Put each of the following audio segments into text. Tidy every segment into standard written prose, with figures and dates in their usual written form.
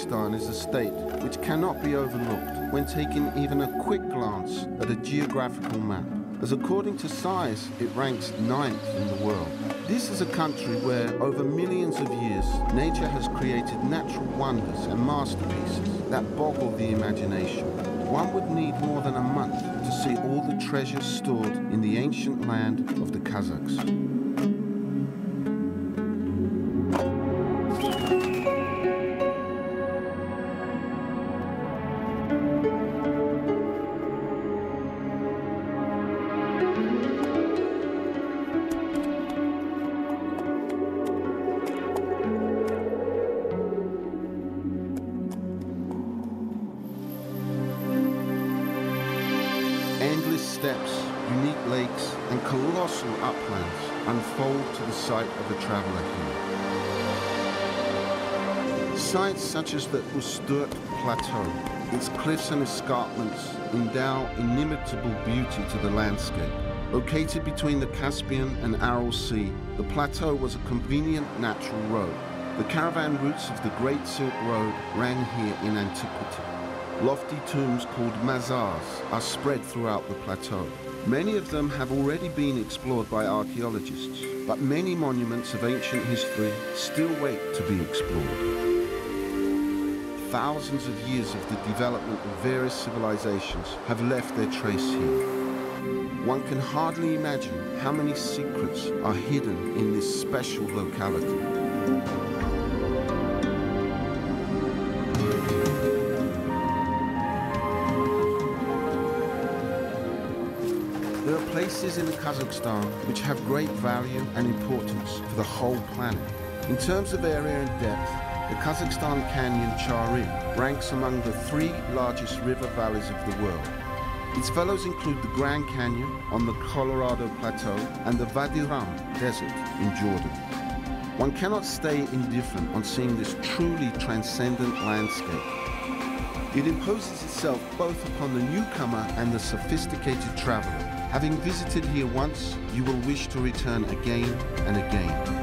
Kazakhstan is a state which cannot be overlooked when taking even a quick glance at a geographical map, as according to size, it ranks 9th in the world. This is a country where, over millions of years, nature has created natural wonders and masterpieces that boggle the imagination. One would need more than a month to see all the treasures stored in the ancient land of the Kazakhs. Endless steppes, unique lakes, and colossal uplands unfold to the sight of a traveler here. Sites such as the Usturt Plateau, its cliffs and escarpments endow inimitable beauty to the landscape. Located between the Caspian and Aral Sea, the plateau was a convenient natural road. The caravan routes of the Great Silk Road ran here in antiquity. Lofty tombs called mazars are spread throughout the plateau. Many of them have already been explored by archaeologists, but many monuments of ancient history still wait to be explored. Thousands of years of the development of various civilizations have left their trace here. One can hardly imagine how many secrets are hidden in this special locality. There are places in Kazakhstan which have great value and importance for the whole planet. In terms of area and depth, the Kazakhstan Canyon Charin ranks among the 3 largest river valleys of the world. Its fellows include the Grand Canyon on the Colorado Plateau and the Wadi Rum Desert in Jordan. One cannot stay indifferent on seeing this truly transcendent landscape. It imposes itself both upon the newcomer and the sophisticated traveler. Having visited here once, you will wish to return again and again.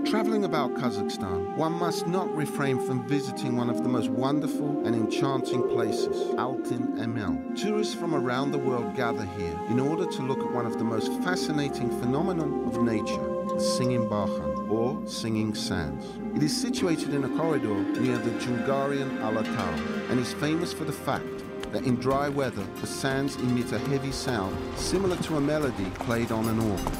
Traveling about Kazakhstan, one must not refrain from visiting one of the most wonderful and enchanting places, Altyn Emel. Tourists from around the world gather here in order to look at one of the most fascinating phenomena of nature, the Singing Barkhan, or Singing Sands. It is situated in a corridor near the Jungarian Alatau and is famous for the fact that in dry weather, the sands emit a heavy sound similar to a melody played on an organ.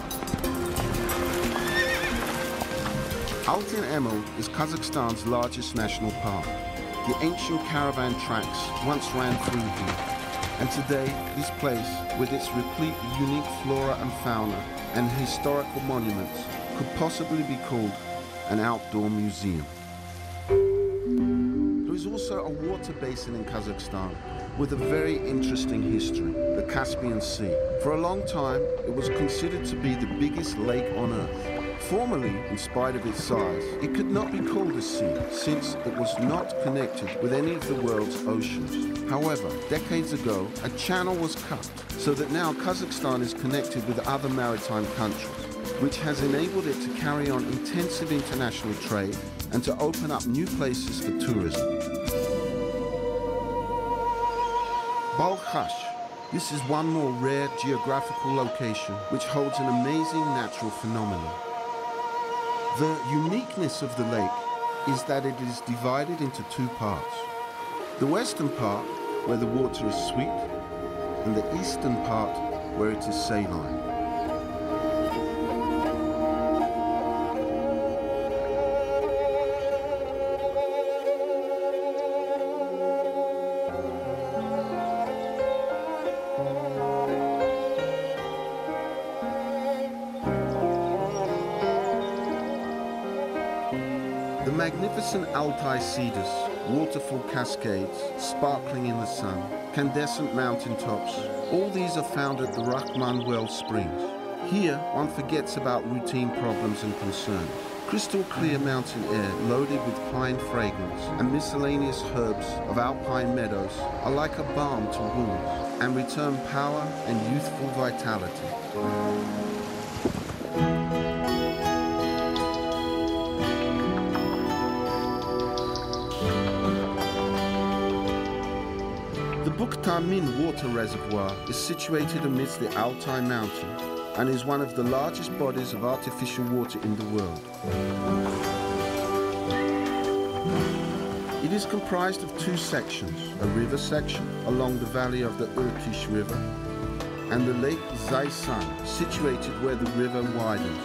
Altyn Emel is Kazakhstan's largest national park. The ancient caravan tracks once ran through here, and today this place, with its replete unique flora and fauna and historical monuments, could possibly be called an outdoor museum. There is also a water basin in Kazakhstan with a very interesting history, the Caspian Sea. For a long time, it was considered to be the biggest lake on Earth. Formerly, in spite of its size, it could not be called a sea, since it was not connected with any of the world's oceans. However, decades ago, a channel was cut, so that now Kazakhstan is connected with other maritime countries, which has enabled it to carry on intensive international trade and to open up new places for tourism. Balkhash. This is one more rare geographical location which holds an amazing natural phenomenon. The uniqueness of the lake is that it is divided into 2 parts. The western part, where the water is sweet, and the eastern part, where it is saline. The magnificent Altai cedars, waterfall cascades, sparkling in the sun, candescent mountaintops, all these are found at the Rahman well springs. Here, one forgets about routine problems and concerns. Crystal clear mountain air loaded with pine fragrance and miscellaneous herbs of alpine meadows are like a balm to wounds and return power and youthful vitality. The Bukta-Min water reservoir is situated amidst the Altai mountain and is one of the largest bodies of artificial water in the world. It is comprised of two sections, a river section along the valley of the Irtysh River and the lake Zaysan, situated where the river widens.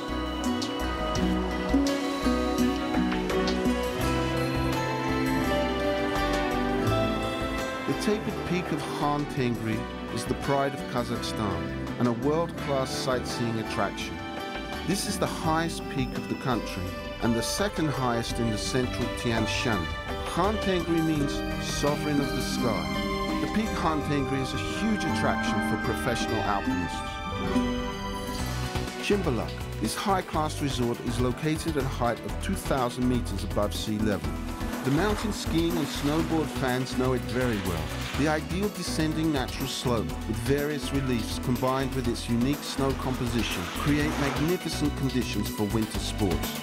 The tapered peak of Khan Tengri is the pride of Kazakhstan and a world-class sightseeing attraction. This is the highest peak of the country and the second highest in the central Tian Shan. Khan Tengri means sovereign of the sky. The peak Khan Tengri is a huge attraction for professional alpinists. Chimbalak, this high-class resort, is located at a height of 2,000 meters above sea level. The mountain skiing and snowboard fans know it very well. The ideal descending natural slope with various reliefs combined with its unique snow composition create magnificent conditions for winter sports.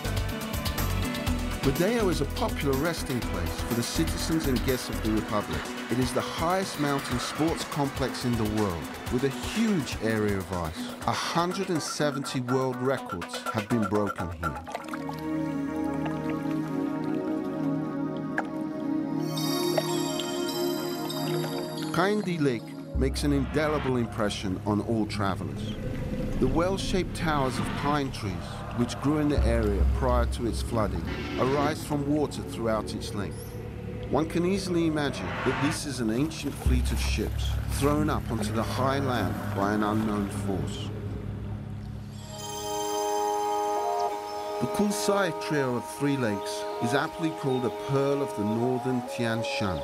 Rodeo is a popular resting place for the citizens and guests of the Republic. It is the highest mountain sports complex in the world with a huge area of ice. 170 world records have been broken here. Kaindi Lake makes an indelible impression on all travelers. The well-shaped towers of pine trees, which grew in the area prior to its flooding, arise from water throughout its length. One can easily imagine that this is an ancient fleet of ships thrown up onto the high land by an unknown force. The Kulsai trio of three lakes is aptly called a pearl of the northern Tian Shan.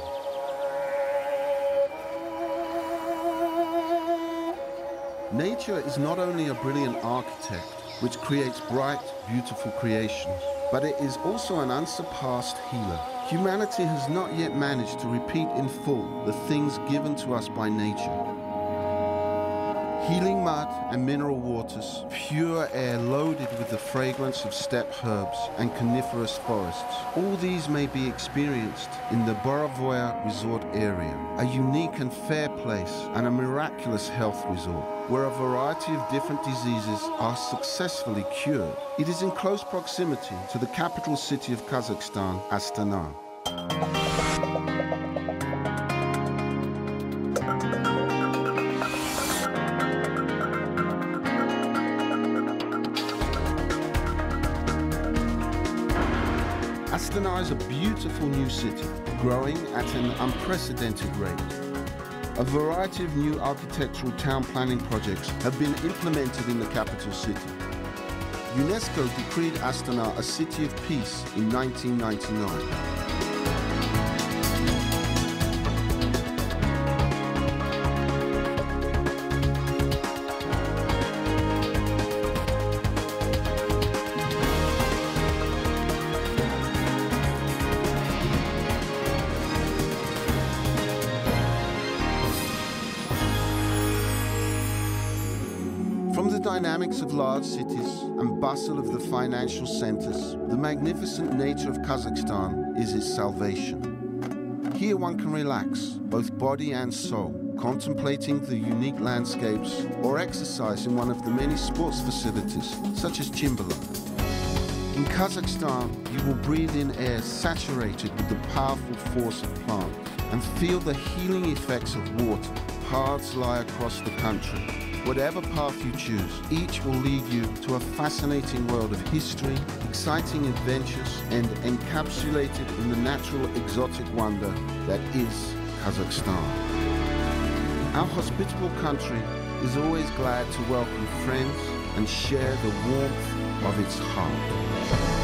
Nature is not only a brilliant architect, which creates bright, beautiful creations, but it is also an unsurpassed healer. Humanity has not yet managed to repeat in full the things given to us by nature. Healing mud and mineral waters, pure air loaded with the fragrance of steppe herbs and coniferous forests. All these may be experienced in the Boravoya resort area, a unique and fair place and a miraculous health resort, where a variety of different diseases are successfully cured. It is in close proximity to the capital city of Kazakhstan, Astana. Astana is a beautiful new city, growing at an unprecedented rate. A variety of new architectural town planning projects have been implemented in the capital city. UNESCO decreed Astana a city of peace in 1999. From the dynamics of large cities and bustle of the financial centers, the magnificent nature of Kazakhstan is its salvation. Here one can relax, both body and soul, contemplating the unique landscapes or exercise in one of the many sports facilities, such as Chimbalak. In Kazakhstan, you will breathe in air saturated with the powerful force of plants and feel the healing effects of water. Paths lie across the country. Whatever path you choose, each will lead you to a fascinating world of history, exciting adventures, and encapsulated in the natural exotic wonder that is Kazakhstan. Our hospitable country is always glad to welcome friends and share the warmth of its heart.